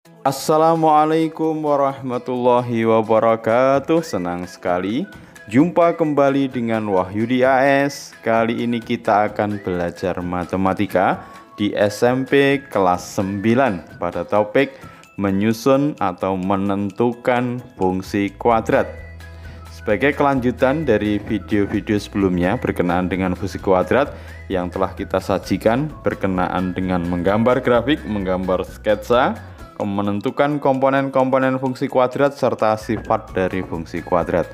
Assalamualaikum warahmatullahi wabarakatuh. Senang sekali jumpa kembali dengan Wahyudi AS. Kali ini kita akan belajar matematika di SMP kelas 9 pada topik menyusun atau menentukan fungsi kuadrat. Sebagai kelanjutan dari video-video sebelumnya berkenaan dengan fungsi kuadrat yang telah kita sajikan, berkenaan dengan menggambar grafik, menggambar sketsa, menentukan komponen-komponen fungsi kuadrat serta sifat dari fungsi kuadrat.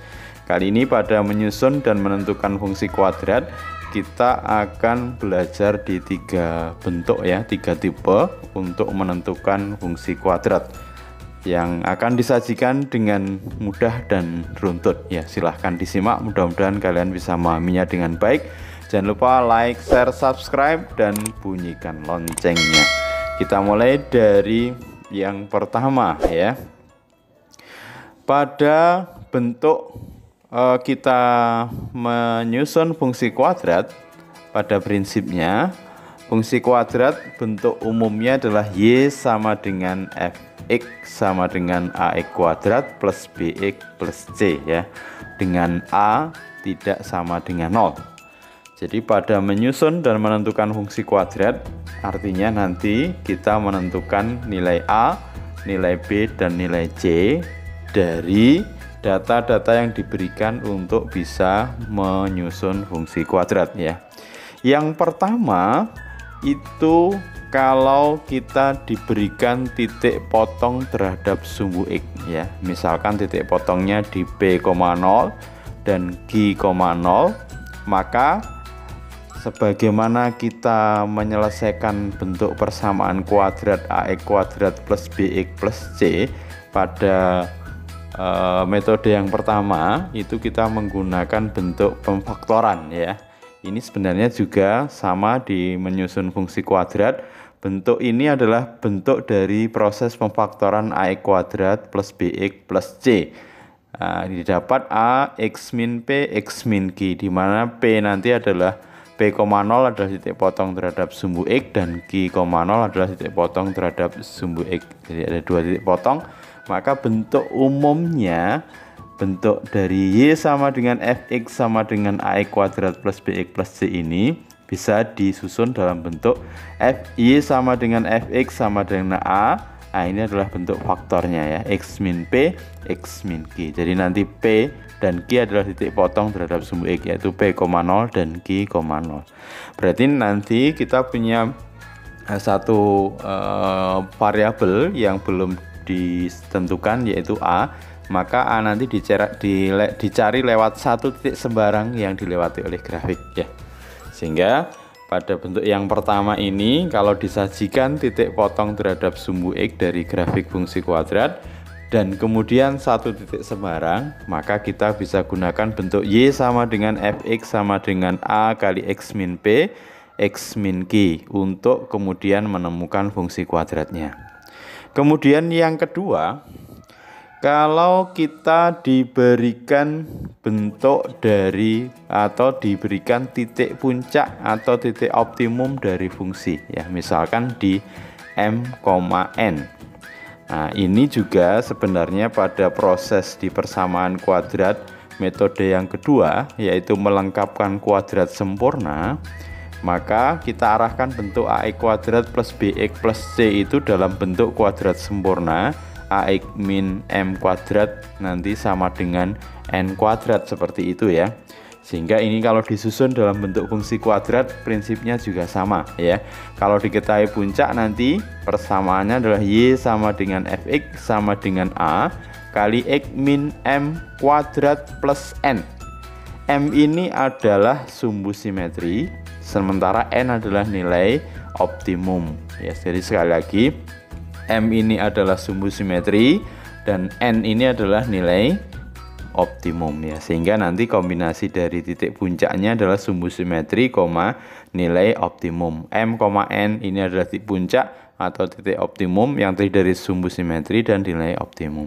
Kali ini pada menyusun dan menentukan fungsi kuadrat, kita akan belajar di 3 bentuk ya, 3 tipe untuk menentukan fungsi kuadrat yang akan disajikan dengan mudah dan runtut ya. Silahkan disimak, mudah-mudahan kalian bisa memahaminya dengan baik. Jangan lupa like, share, subscribe, dan bunyikan loncengnya. Kita mulai dari yang pertama ya. Pada bentuk kita menyusun fungsi kuadrat, pada prinsipnya fungsi kuadrat bentuk umumnya adalah Y sama dengan Fx sama dengan Ax kuadrat plus Bx plus C ya, dengan A tidak sama dengan 0. Jadi pada menyusun dan menentukan fungsi kuadrat, artinya nanti kita menentukan nilai A, nilai B, dan nilai C dari data-data yang diberikan untuk bisa menyusun fungsi kuadrat ya. Yang pertama itu kalau kita diberikan titik potong terhadap sumbu X ya. Misalkan titik potongnya di B,0 dan G,0, maka sebagaimana kita menyelesaikan bentuk persamaan kuadrat Ax kuadrat plus Bx plus C pada metode yang pertama, itu kita menggunakan bentuk pemfaktoran ya. Ini sebenarnya juga sama di menyusun fungsi kuadrat. Bentuk ini adalah bentuk dari proses pemfaktoran Ax kuadrat plus Bx plus C. Didapat A X min P X min Q, di mana P nanti adalah P,0 adalah titik potong terhadap sumbu X dan Q,0 adalah titik potong terhadap sumbu X. Jadi ada 2 titik potong, maka bentuk umumnya, bentuk dari Y sama dengan Fx sama dengan Ax kuadrat plus Bx plus C ini bisa disusun dalam bentuk Fy sama dengan Fx sama dengan A. Nah, ini adalah bentuk faktornya ya, X min P, X min Q. Jadi nanti P dan Q adalah titik potong terhadap sumbu X, yaitu P,0 dan Q,0. Berarti nanti kita punya satu variabel yang belum ditentukan, yaitu A. Maka A nanti dicari lewat satu titik sembarang yang dilewati oleh grafik ya. Sehingga pada bentuk yang pertama ini, kalau disajikan titik potong terhadap sumbu X dari grafik fungsi kuadrat dan kemudian satu titik sembarang, maka kita bisa gunakan bentuk Y sama dengan Fx sama dengan A kali X min P, X min Q untuk kemudian menemukan fungsi kuadratnya. Kemudian yang kedua, kalau kita diberikan bentuk dari atau diberikan titik puncak atau titik optimum dari fungsi ya, misalkan di M, N. Nah, ini juga sebenarnya pada proses di persamaan kuadrat metode yang kedua, yaitu melengkapkan kuadrat sempurna, maka kita arahkan bentuk Ax kuadrat plus Bx plus C itu dalam bentuk kuadrat sempurna. Ax min M kuadrat nanti sama dengan N kuadrat, seperti itu ya. Sehingga ini kalau disusun dalam bentuk fungsi kuadrat prinsipnya juga sama ya. Kalau diketahui puncak, nanti persamaannya adalah Y sama dengan Fx sama dengan A kali X min M kuadrat plus N. M ini adalah sumbu simetri, sementara N adalah nilai optimum ya. Jadi sekali lagi, M ini adalah sumbu simetri dan N ini adalah nilai optimum ya. Sehingga nanti kombinasi dari titik puncaknya adalah sumbu simetri, nilai optimum. M, N ini adalah titik puncak atau titik optimum yang terdiri dari sumbu simetri dan nilai optimum.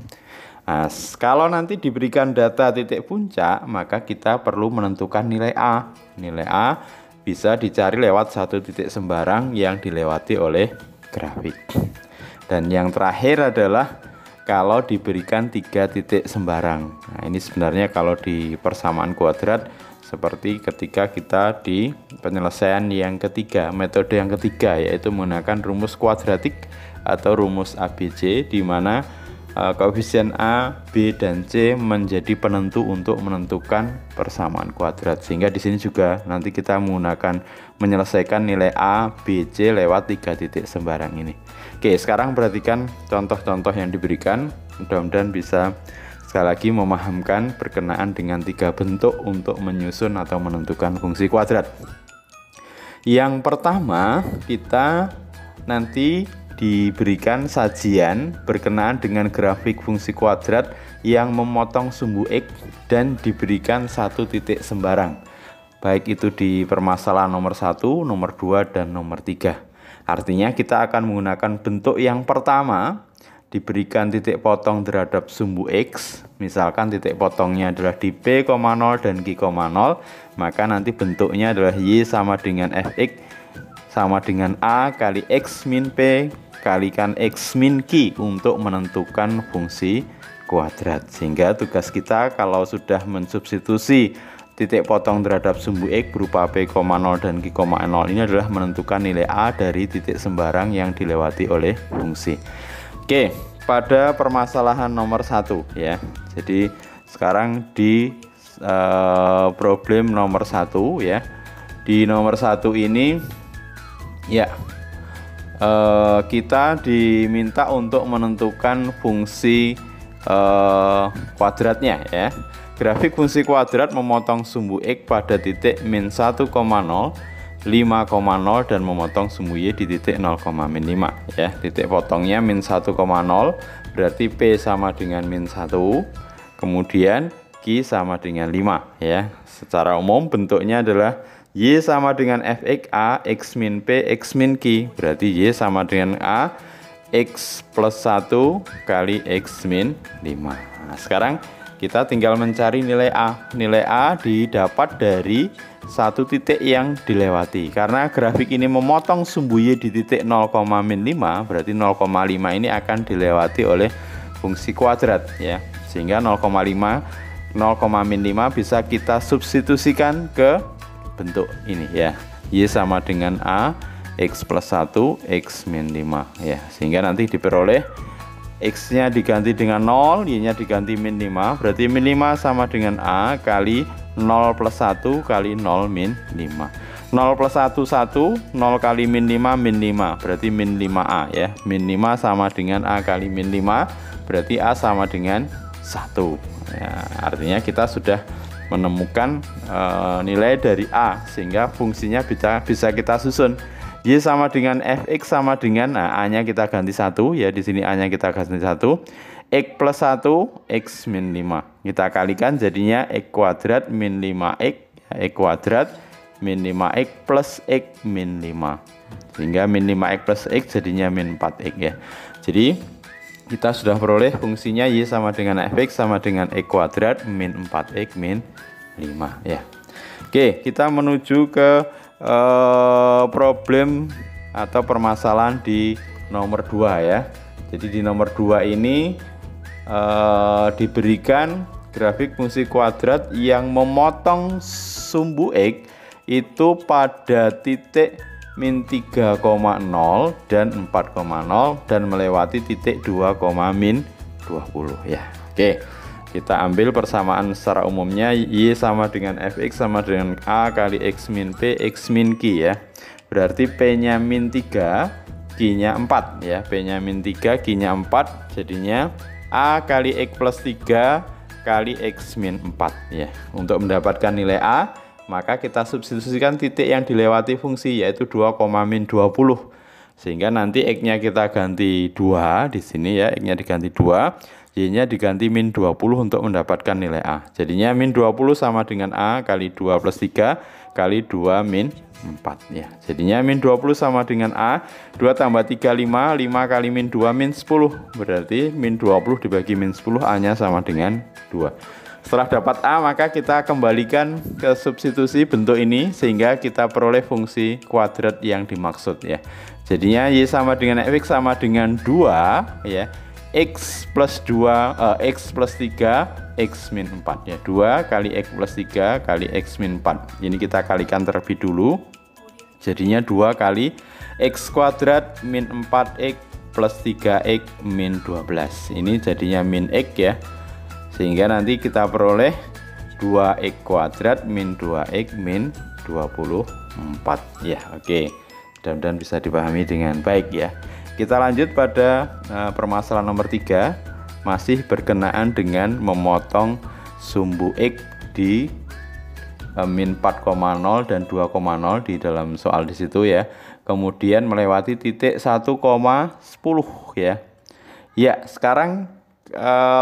Nah, kalau nanti diberikan data titik puncak, maka kita perlu menentukan nilai A. Nilai A bisa dicari lewat satu titik sembarang yang dilewati oleh grafik. Dan yang terakhir adalah kalau diberikan 3 titik sembarang. Nah, ini sebenarnya kalau di persamaan kuadrat seperti ketika kita di penyelesaian yang ketiga, metode yang ketiga, yaitu menggunakan rumus kuadratik atau rumus ABC, di mana koefisien A, B, dan C menjadi penentu untuk menentukan persamaan kuadrat. Sehingga di sini juga nanti kita menggunakan menyelesaikan nilai A, B, C lewat 3 titik sembarang ini. Oke, sekarang perhatikan contoh-contoh yang diberikan. Mudah-mudahan bisa sekali lagi memahamkan berkenaan dengan 3 bentuk untuk menyusun atau menentukan fungsi kuadrat. Yang pertama, kita nanti diberikan sajian berkenaan dengan grafik fungsi kuadrat yang memotong sumbu X dan diberikan 1 titik sembarang, baik itu di permasalahan nomor 1, nomor 2, dan nomor 3. Artinya kita akan menggunakan bentuk yang pertama, diberikan titik potong terhadap sumbu X, misalkan titik potongnya adalah di P, 0 dan Q, 0, maka nanti bentuknya adalah Y sama dengan Fx sama dengan A kali X min P kalikan X min Q untuk menentukan fungsi kuadrat. Sehingga tugas kita kalau sudah mensubstitusi titik potong terhadap sumbu X berupa P, 0 dan Q, 0 ini adalah menentukan nilai A dari titik sembarang yang dilewati oleh fungsi. Oke, pada permasalahan nomor 1 ya. Jadi sekarang di problem nomor 1 ya. Di nomor 1 ini ya, kita diminta untuk menentukan fungsi kuadratnya ya. Grafik fungsi kuadrat memotong sumbu X pada titik min 1,0, 5,0 dan memotong sumbu Y di titik 0,-5 ya. Titik potongnya min 1,0 berarti P sama dengan min 1, kemudian Q sama dengan 5 ya. Secara umum bentuknya adalah Y sama dengan Fx A, X min P, X min Q. Berarti Y sama dengan A, X plus 1 kali X min 5. Nah, sekarang kita tinggal mencari nilai A. Nilai A didapat dari 1 titik yang dilewati. Karena grafik ini memotong sumbu Y di titik 0,-5, berarti 0,5 ini akan dilewati oleh fungsi kuadrat ya. Sehingga 0,5 bisa kita substitusikan ke bentuk ini ya, Y sama dengan A, X plus 1, X min 5 ya. Sehingga nanti diperoleh X nya diganti dengan 0, Y nya diganti min 5, berarti min 5 sama dengan A kali 0 plus 1 kali 0 min 5. 0 plus 1, 1, 0 kali min 5, min 5, berarti min 5A ya. Min 5 sama dengan A kali min 5, berarti A sama dengan 1 ya. Artinya kita sudah menemukan nilai dari A, sehingga fungsinya bisa kita susun. Y sama dengan Fx sama dengan A-nya kita ganti 1 ya, di sini A-nya kita ganti 1. X plus 1 X min 5. Kita kalikan jadinya X kuadrat min 5X ya, X kuadrat min 5X plus X min 5. Sehingga min 5X plus X jadinya min 4X ya. Jadi kita sudah peroleh fungsinya Y sama dengan Fx sama dengan X kuadrat min 4X min 5 ya. Oke, kita menuju ke problem atau permasalahan di nomor 2 ya. Jadi di nomor 2 ini diberikan grafik fungsi kuadrat yang memotong sumbu X itu pada titik min 3,0 dan 4,0 dan melewati titik 2, min 20 ya. Oke, kita ambil persamaan secara umumnya. Y sama dengan Fx sama dengan A kali X min P, X min Q ya. Berarti P nya min 3, Q nya 4 ya. P nya min 3, Q nya 4, jadinya A kali X plus 3 kali X min 4 ya. Untuk mendapatkan nilai A, maka kita substitusikan titik yang dilewati fungsi, yaitu 2, min 20. Sehingga nanti X-nya kita ganti 2 di sini ya, X-nya diganti 2, Y-nya diganti min 20 untuk mendapatkan nilai A. Jadinya min 20 sama dengan A kali 2 plus 3 kali 2 min 4 ya. Jadinya min 20 sama dengan A, 2 tambah 3 5, 5 kali min 2 min 10. Berarti min 20 dibagi min 10, A-nya sama dengan 2. Setelah dapat A, maka kita kembalikan ke substitusi bentuk ini sehingga kita peroleh fungsi kuadrat yang dimaksud ya. Jadinya Y sama dengan Fx sama dengan 2 ya. X plus 2, X plus 3, X min 4 ya. 2 kali X plus 3 kali X min 4. Ini kita kalikan terlebih dulu. Jadinya 2 kali X kuadrat min 4X plus 3X min 12. Ini jadinya min X ya. Sehingga nanti kita peroleh 2x kuadrat min 2x min 24 ya. Oke, mudah-mudahan bisa dipahami dengan baik ya. Kita lanjut pada permasalahan nomor 3, masih berkenaan dengan memotong sumbu x di min 4,0 dan 2,0 di dalam soal di situ ya. Kemudian melewati titik 1,10 ya. Ya, sekarang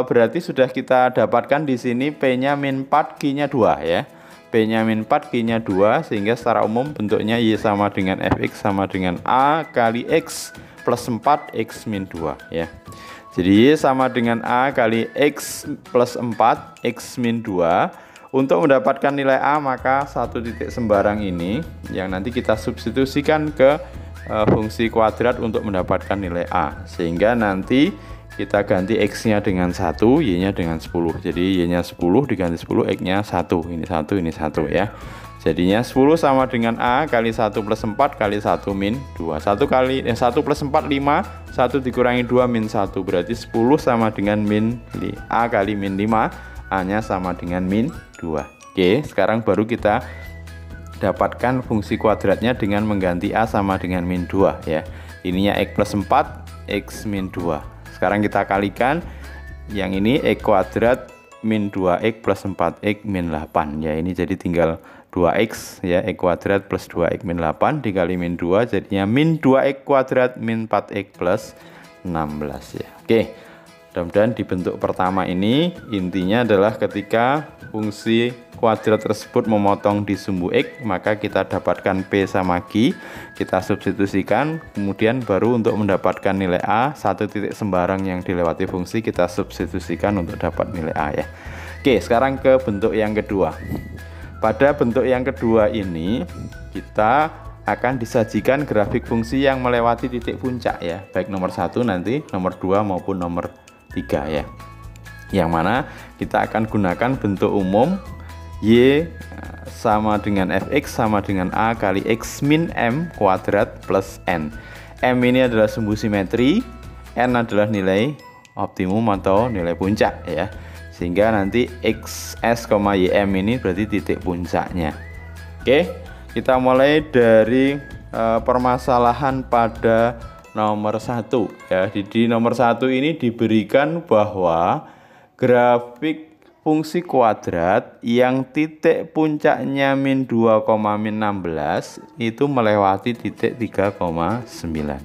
berarti sudah kita dapatkan di sini P-nya min 4, Q-nya 2 ya. P-nya min 4, Q-nya 2, sehingga secara umum bentuknya Y sama dengan Fx sama dengan A kali X plus 4 X min 2 ya. Jadi Y sama dengan A kali X plus 4 X min 2. Untuk mendapatkan nilai A, maka satu titik sembarang ini yang nanti kita substitusikan ke fungsi kuadrat untuk mendapatkan nilai A, sehingga nanti kita ganti X-nya dengan 1, Y-nya dengan 10. Jadi Y-nya 10 diganti 10, X-nya 1. Ini 1, ini 1 ya. Jadinya 10 sama dengan A kali 1 plus 4 kali 1 min 2. 1 plus 4, 5. 1 dikurangi 2 min 1. Berarti 10 sama dengan min A kali min 5. A-nya sama dengan min 2. Oke, sekarang baru kita dapatkan fungsi kuadratnya dengan mengganti A sama dengan min 2 ya. Ininya X plus 4, X min 2. Sekarang kita kalikan yang ini X kuadrat min 2X plus 4X min 8 ya. Ini jadi tinggal 2X ya, X kuadrat plus 2X min 8 dikali min 2 jadinya min 2X kuadrat min 4X plus 16 ya. Oke, mudah-mudahan di bentuk pertama ini intinya adalah ketika fungsi kuadrat tersebut memotong di sumbu X, maka kita dapatkan P sama Q, kita substitusikan, kemudian baru untuk mendapatkan nilai A, satu titik sembarang yang dilewati fungsi kita substitusikan untuk dapat nilai A ya. Oke, sekarang ke bentuk yang kedua. Pada bentuk yang kedua ini kita akan disajikan grafik fungsi yang melewati titik puncak ya, baik nomor 1 nanti, nomor 2 maupun nomor 3 ya. Yang mana kita akan gunakan bentuk umum Y sama dengan Fx sama dengan A kali X min M kuadrat plus N. M ini adalah sumbu simetri, N adalah nilai optimum atau nilai puncak ya. Sehingga nanti XS, YM ini berarti titik puncaknya. Oke, kita mulai dari permasalahan pada nomor 1 ya. Di nomor 1 ini diberikan bahwa grafik fungsi kuadrat yang titik puncaknya min 2, min 16 itu melewati titik 3,9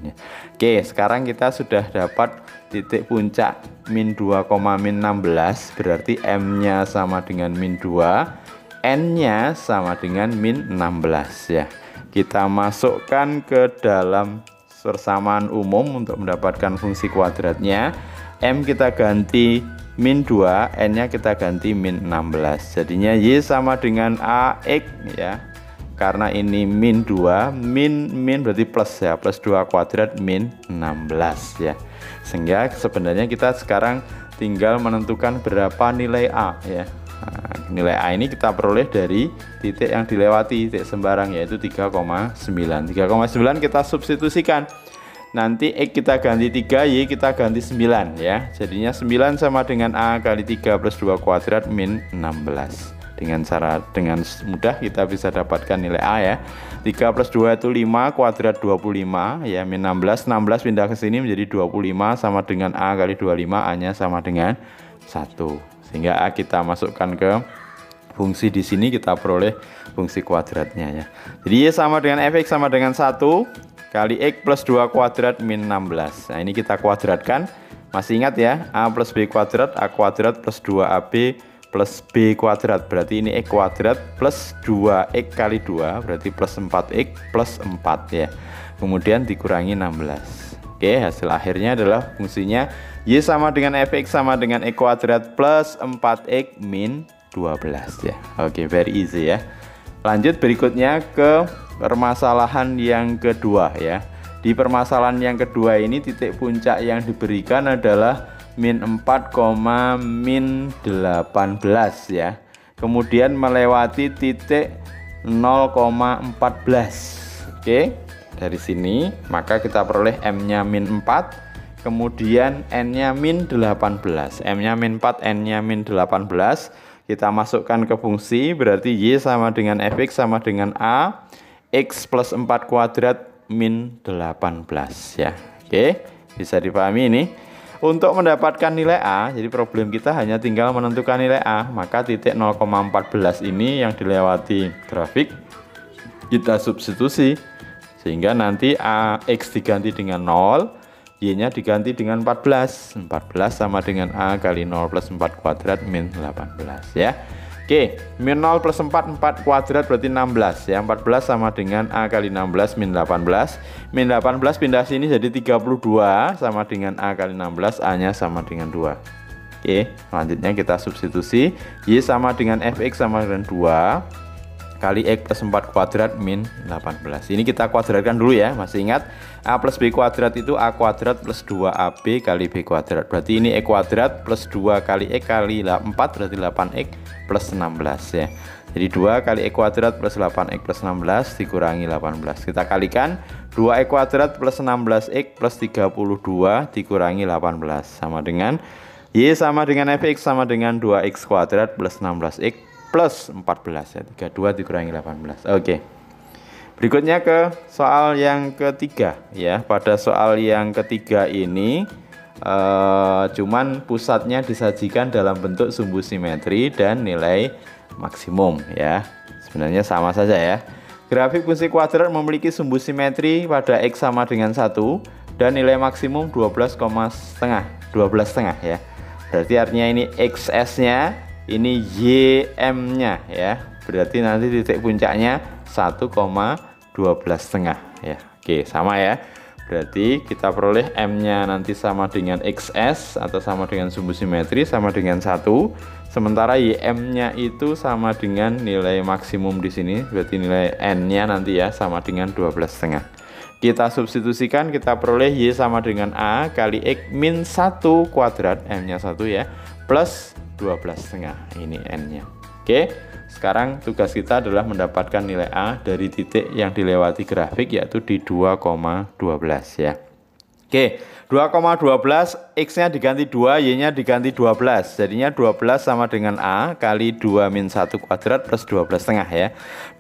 ya. Oke, sekarang kita sudah dapat titik puncak min 2, min 16, berarti M-nya sama dengan min 2, N-nya sama dengan min 16 ya. Kita masukkan ke dalam persamaan umum untuk mendapatkan fungsi kuadratnya. M kita ganti min 2, N-nya kita ganti min 16. Jadinya Y sama dengan AX ya. Karena ini min 2, min berarti plus ya, plus 2 kuadrat min 16 ya. Sehingga sebenarnya kita sekarang tinggal menentukan berapa nilai A ya. Nah, nilai A ini kita peroleh dari titik yang dilewati, titik sembarang, yaitu 3,9. 3,9 kita substitusikan. Nanti X kita ganti 3, Y kita ganti 9 ya. Jadinya 9 sama dengan A kali 3 plus 2 kuadrat min 16. Dengan mudah kita bisa dapatkan nilai A ya. 3 plus 2 itu 5, kuadrat 25 ya, min 16. 16 pindah ke sini menjadi 25 sama dengan A kali 25, A-nya sama dengan 1. Sehingga A kita masukkan ke fungsi di sini, kita peroleh fungsi kuadratnya ya. Jadi Y sama dengan Fx sama dengan 1 kali X plus 2 kuadrat min 16. Nah, ini kita kuadratkan. Masih ingat ya, A plus B kuadrat, A kuadrat plus 2AB plus B kuadrat. Berarti ini X kuadrat plus 2X kali 2, berarti plus 4X plus 4 ya. Kemudian dikurangi 16. Oke, hasil akhirnya adalah fungsinya Y sama dengan fx sama dengan X kuadrat plus 4x min 12 ya. Oke, very easy ya. Lanjut berikutnya ke permasalahan yang kedua ya. Di permasalahan yang kedua ini titik puncak yang diberikan adalah min 4, min 18 ya. Kemudian melewati titik 0,14. Oke, dari sini maka kita peroleh M-nya min 4, kemudian N-nya min 18. M-nya min 4, N-nya min 18. Kita masukkan ke fungsi, berarti Y sama dengan fx sama dengan A, X plus 4 kuadrat min 18 ya. Oke, bisa dipahami ini. Untuk mendapatkan nilai A, jadi problem kita hanya tinggal menentukan nilai A, maka titik 0,14 ini yang dilewati grafik kita substitusi, sehingga nanti X diganti dengan 0, Y-nya diganti dengan 14. 14 sama dengan A kali 0 plus 4 kuadrat min 18 ya. Oke, min 0 plus 4 kuadrat berarti 16 ya. 14 sama dengan A kali 16 min 18. Min 18 pindah sini jadi 32 sama dengan A kali 16, A-nya sama dengan 2. Oke, selanjutnya kita substitusi. Y sama dengan fx sama dengan 2 kali X plus 4 kuadrat min 18. Ini kita kuadratkan dulu ya. Masih ingat A plus B kuadrat itu A kuadrat plus 2AB kali B kuadrat. Berarti ini X kuadrat plus 2 kali X kali 4 berarti 8X plus 16 ya. Jadi 2 kali X kuadrat plus 8X plus 16 dikurangi 18. Kita kalikan 2X kuadrat plus 16X plus 32 dikurangi 18 sama dengan Y sama dengan fx sama dengan 2X kuadrat plus 16X plus 14 ya. 32 dikurangi 18. Oke. Berikutnya ke soal yang ketiga ya. Pada soal yang ketiga ini cuman pusatnya disajikan dalam bentuk sumbu simetri dan nilai maksimum ya. Sebenarnya sama saja ya. Grafik fungsi kuadrat memiliki sumbu simetri pada X sama dengan 1 dan nilai maksimum 12,5 ya. Berarti artinya ini XS-nya, ini YM-nya ya. Berarti nanti titik puncaknya 1,12 setengah ya. Oke, sama ya. Berarti kita peroleh M-nya nanti sama dengan XS atau sama dengan sumbu simetri sama dengan 1. Sementara YM-nya itu sama dengan nilai maksimum di sini. Berarti nilai N-nya nanti ya sama dengan 12 setengah. Kita substitusikan, kita peroleh Y sama dengan A kali X min 1 kuadrat, M-nya 1 ya, plus 12 setengah, ini N-nya. Oke, sekarang tugas kita adalah mendapatkan nilai A dari titik yang dilewati grafik, yaitu di 2,12 ya. Oke, 2,12, X-nya diganti 2, Y-nya diganti 12. Jadinya 12 sama dengan A kali 2 min 1 kuadrat plus 12 setengah ya.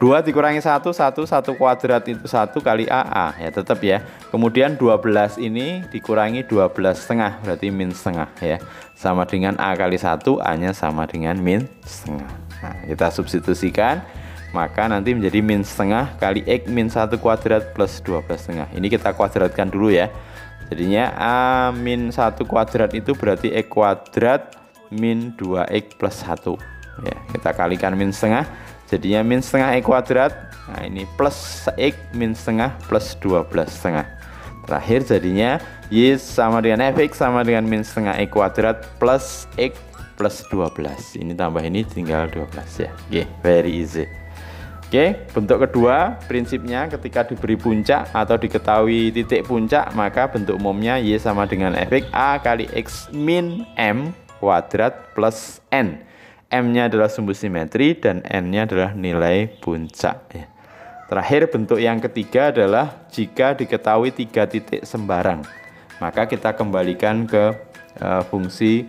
2 dikurangi 1 kuadrat itu 1 kali A ya, tetap ya. Kemudian 12 ini dikurangi 12 setengah, berarti min setengah ya. Sama dengan A kali 1, A-nya sama dengan min setengah. Nah, kita substitusikan, maka nanti menjadi min setengah kali X min 1 kuadrat plus 12 setengah. Ini kita kuadratkan dulu ya. Jadinya A min 1 kuadrat itu berarti X kuadrat min 2X plus 1 ya. Kita kalikan min setengah, jadinya min setengah X kuadrat. Nah ini plus X min setengah plus 12 setengah. Terakhir jadinya Y sama dengan fx sama dengan min setengah X kuadrat plus X plus 12. Ini tambah ini tinggal 12 ya. Oke, very easy. Oke, bentuk kedua prinsipnya ketika diberi puncak atau diketahui titik puncak, maka bentuk umumnya Y sama dengan fx A kali X min M kuadrat plus N. M-nya adalah sumbu simetri dan N-nya adalah nilai puncak ya. Terakhir bentuk yang ketiga adalah jika diketahui 3 titik sembarang, maka kita kembalikan ke fungsi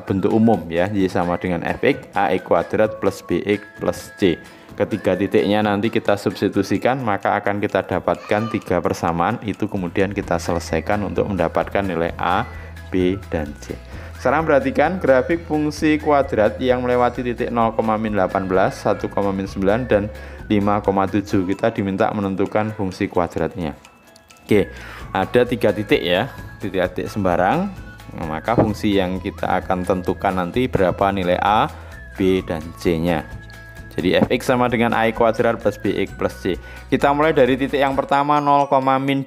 bentuk umum ya. Y sama dengan fx AX kuadrat plus BX plus C. Ketiga titiknya nanti kita substitusikan, maka akan kita dapatkan 3 persamaan. Itu kemudian kita selesaikan untuk mendapatkan nilai A, B, dan C. Sekarang perhatikan grafik fungsi kuadrat yang melewati titik 0,18, 1,9, dan 5,7. Kita diminta menentukan fungsi kuadratnya. Oke, ada 3 titik ya, titik-titik sembarang. Maka fungsi yang kita akan tentukan nanti berapa nilai A, B, dan C-nya. Jadi fx sama dengan AX kuadrat plus BX plus C. Kita mulai dari titik yang pertama 0,-8.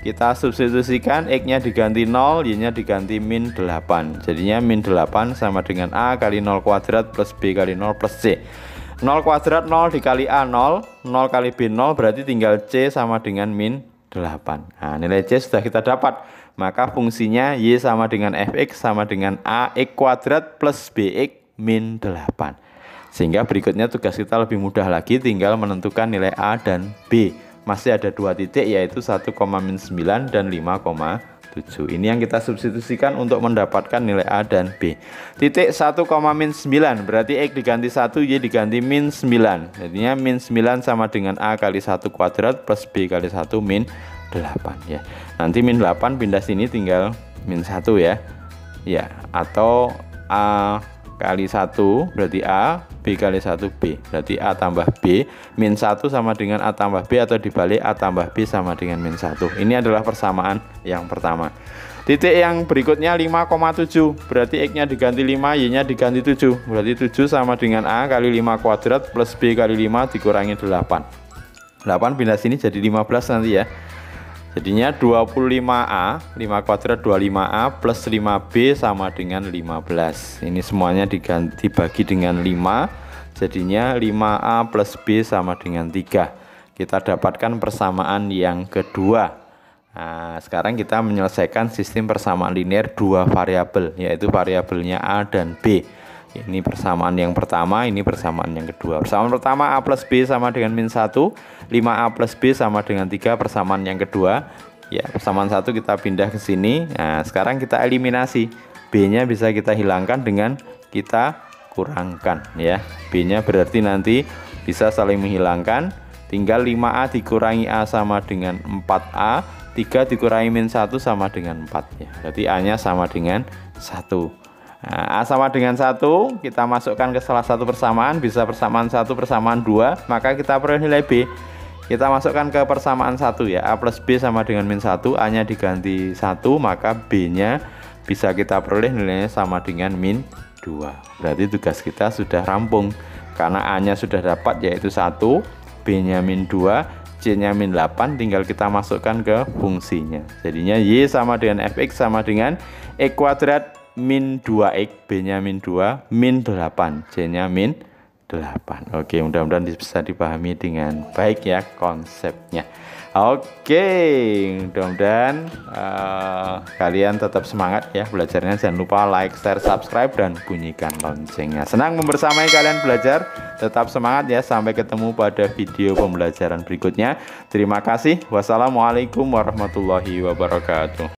kita substitusikan, X-nya diganti 0, Y-nya diganti min 8. Jadinya min 8 sama dengan A kali 0 kuadrat plus B kali 0 plus C. 0 kuadrat 0 dikali A 0, 0 kali B 0, berarti tinggal C sama dengan min 8. Nah, nilai C sudah kita dapat. Maka fungsinya Y sama dengan Fx sama dengan AX kuadrat plus BX min 8. Sehingga berikutnya tugas kita lebih mudah lagi, tinggal menentukan nilai A dan B. Masih ada 2 titik, yaitu 1,9 dan 5,7. Ini yang kita substitusikan untuk mendapatkan nilai A dan B. Titik 1,9 berarti X diganti 1, Y diganti min 9. Jadinya min 9 sama dengan A kali 1 kuadrat plus B kali 1 min 8 ya. Nanti min 8 pindah sini tinggal min 1 ya. Ya, atau A kali 1 berarti A, B kali 1 B, berarti A tambah B, min 1 sama dengan A tambah B, atau dibalik A tambah B sama dengan min 1. Ini adalah persamaan yang pertama. Titik yang berikutnya 5,7 berarti X nya diganti 5, Y nya diganti 7, berarti 7 sama dengan A kali 5 kuadrat plus B kali 5 dikurangi 8. 8 pindah sini jadi 15 nanti ya. Jadinya 25A, 5 kuadrat 25A plus 5B sama dengan 15. Ini semuanya dibagi dengan 5, jadinya 5A plus B sama dengan 3. Kita dapatkan persamaan yang kedua. Nah, sekarang kita menyelesaikan sistem persamaan linear dua variabel, yaitu variabelnya A dan B. Ini persamaan yang pertama, ini persamaan yang kedua. Persamaan pertama A plus B sama dengan min 1, 5A plus B sama dengan 3, persamaan yang kedua. Ya, persamaan 1 kita pindah ke sini. Nah, sekarang kita eliminasi. B-nya bisa kita hilangkan dengan kita kurangkan ya. B-nya berarti nanti bisa saling menghilangkan. Tinggal 5A dikurangi A sama dengan 4A, 3 dikurangi min 1 sama dengan 4 ya. Berarti A-nya sama dengan 1. Nah, A sama dengan 1, kita masukkan ke salah satu persamaan, bisa persamaan 1, persamaan 2, maka kita peroleh nilai B. Kita masukkan ke persamaan 1 ya, A plus B sama dengan min 1, A-nya diganti 1, maka B-nya bisa kita peroleh nilainya sama dengan min 2. Berarti tugas kita sudah rampung, karena A-nya sudah dapat yaitu 1, B-nya min 2, C-nya min 8, tinggal kita masukkan ke fungsinya. Jadinya Y sama dengan Fx sama dengan X kuadrat min 2X, B-nya min 2, min 8, C-nya min 8. Oke, mudah-mudahan bisa dipahami dengan baik ya konsepnya. Oke, mudah-mudahan kalian tetap semangat ya belajarnya. Jangan lupa like, share, subscribe, dan bunyikan loncengnya. Senang membersamai kalian belajar. Tetap semangat ya. Sampai ketemu pada video pembelajaran berikutnya. Terima kasih. Wassalamualaikum warahmatullahi wabarakatuh.